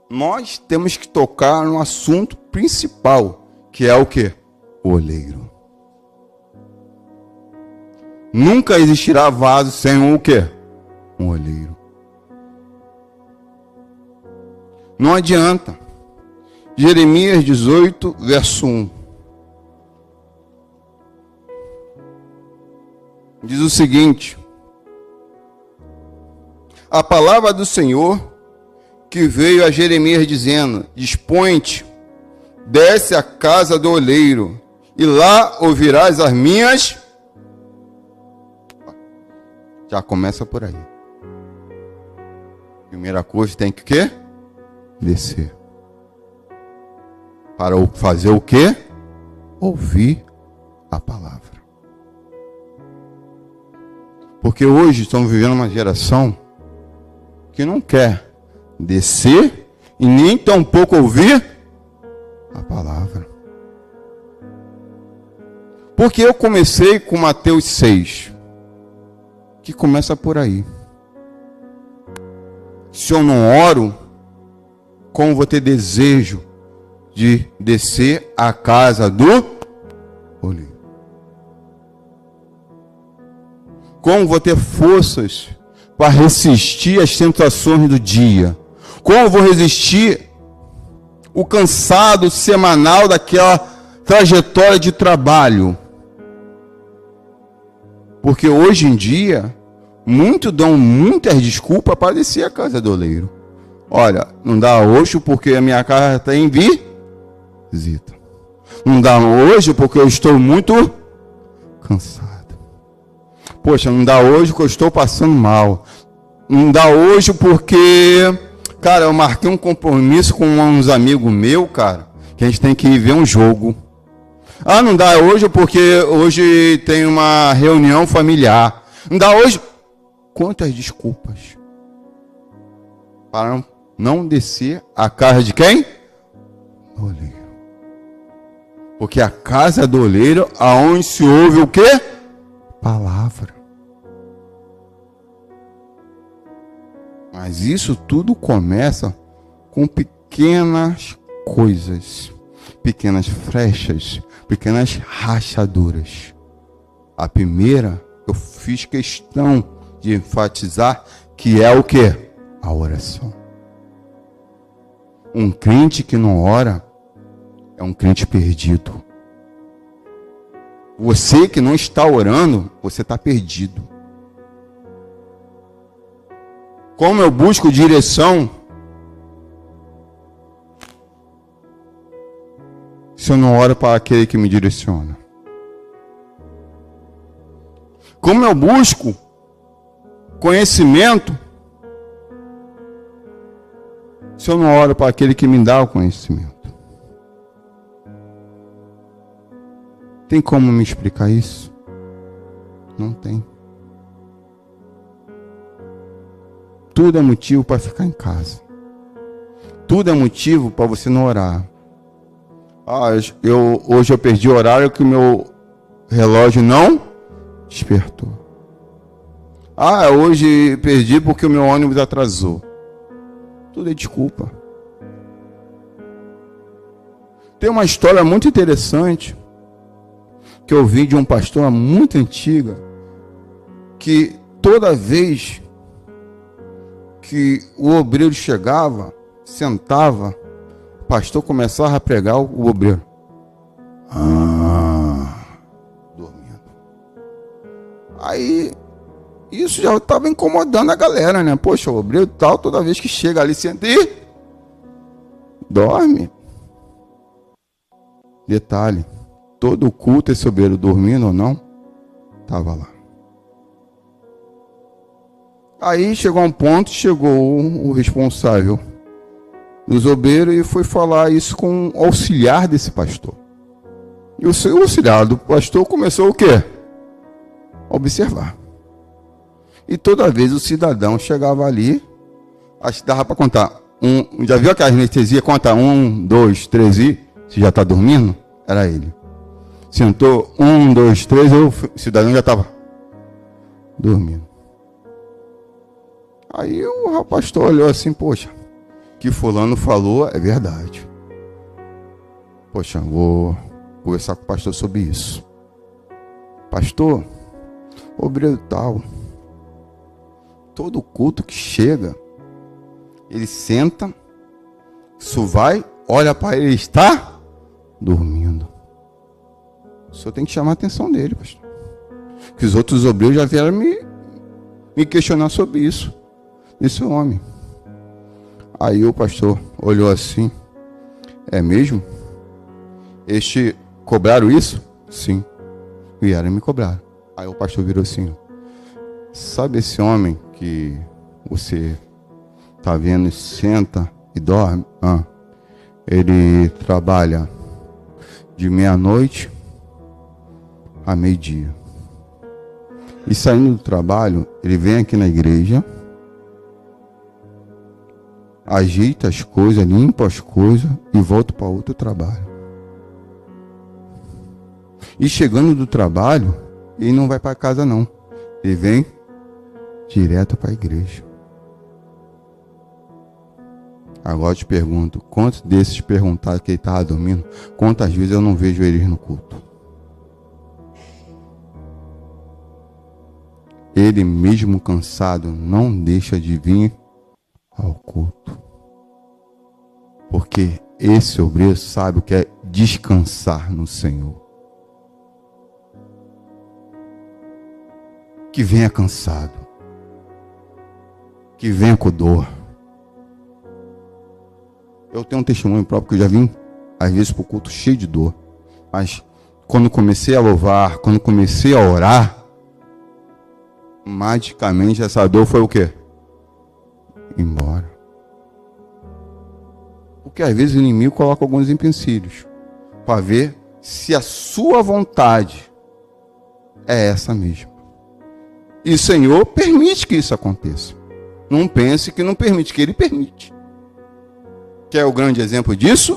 nós temos que tocar no assunto principal, que é o quê? O oleiro. Nunca existirá vaso sem um o quê? Um oleiro. Não adianta. Jeremias 18, verso 1. Diz o seguinte: a palavra do Senhor que veio a Jeremias dizendo: dispõe-te, desce à casa do oleiro, e lá ouvirás as minhas. Já começa por aí. Primeira coisa, tem que o quê? Descer. Para fazer o quê? Ouvir a palavra. Porque hoje estamos vivendo uma geração que não quer descer e nem tampouco ouvir a palavra. Porque eu comecei com Mateus 6, que começa por aí. Se eu não oro, como vou ter desejo de descer à casa do oleiro? Como vou ter forças para resistir às tentações do dia? Como vou resistir o cansado semanal daquela trajetória de trabalho? Porque hoje em dia, muitos dão muitas desculpas para descer à casa do oleiro. Olha, não dá hoje porque a minha casa está em visita. Não dá hoje porque eu estou muito cansado. Poxa, não dá hoje porque eu estou passando mal. Não dá hoje porque, cara, eu marquei um compromisso com uns amigos meus, cara, que a gente tem que ir ver um jogo. Ah, não dá hoje porque hoje tem uma reunião familiar. Não dá hoje. Quantas desculpas para não descer à casa de quem? Do oleiro. Porque a casa do oleiro, aonde se ouve o quê? Palavra. Mas isso tudo começa com pequenas coisas, pequenas frechas, pequenas rachaduras. A primeira, eu fiz questão de enfatizar que é o quê? A oração. Um crente que não ora é um crente perdido. Você que não está orando, você está perdido. Como eu busco direção se eu não oro para aquele que me direciona? Como eu busco conhecimento se eu não oro para aquele que me dá o conhecimento? Tem como me explicar isso? Não tem. Tudo é motivo para ficar em casa. Tudo é motivo para você não orar. Ah, hoje eu perdi o horário que o meu relógio não despertou. Ah, hoje perdi porque o meu ônibus atrasou. Tudo é desculpa. Tem uma história muito interessante que eu vi de um pastor muito antiga, que toda vez que o obreiro chegava, sentava, o pastor começava a pregar, o obreiro dormindo. Aí isso já estava incomodando a galera, né? Poxa, o obreiro tal, toda vez que chega ali, senta e dorme. Detalhe, todo o culto, esse obreiro dormindo ou não, estava lá. Aí chegou um ponto, chegou o responsável dos obreiros e foi falar isso com o auxiliar desse pastor. E o auxiliar do pastor começou o quê? A observar. E toda vez o cidadão chegava ali, acho que dava para contar. Já viu aquela anestesia? Conta 1, 2, 3 e se já está dormindo? Era ele. Sentou 1, 2, 3, o cidadão já estava dormindo. Aí o pastor olhou assim, poxa, que fulano falou é verdade. Poxa, vou conversar com o pastor sobre isso. Pastor, obreiro tal, todo culto que chega, ele senta, isso vai, olha para ele, está dormindo. O senhor tem que chamar a atenção dele, pastor. Que os outros obreiros já vieram me questionar sobre isso. Esse homem. Aí o pastor olhou assim. É mesmo? Eles cobraram isso? Sim. Vieram e me cobraram. Aí o pastor virou assim. Sabe esse homem que você está vendo, senta e dorme? Ele trabalha de meia-noite a meio-dia. E saindo do trabalho, ele vem aqui na igreja, ajeita as coisas, limpa as coisas e volta para outro trabalho. E chegando do trabalho, ele não vai para casa não. Ele vem direto para a igreja. Agora eu te pergunto, quantos desses perguntaram que ele estava dormindo? Quantas vezes eu não vejo eles no culto? Ele mesmo cansado não deixa de vir ao culto. Porque esse obreiro sabe o que é descansar no Senhor. Que venha cansado. Que venha com dor. Eu tenho um testemunho próprio que eu já vim, às vezes, para o culto cheio de dor. Mas quando comecei a louvar, quando comecei a orar, magicamente essa dor foi o quê? Embora. Porque às vezes o inimigo coloca alguns empecilhos para ver se a sua vontade é essa mesma. E o Senhor permite que isso aconteça. Não pense que não permite, que Ele permite. Quer o grande exemplo disso?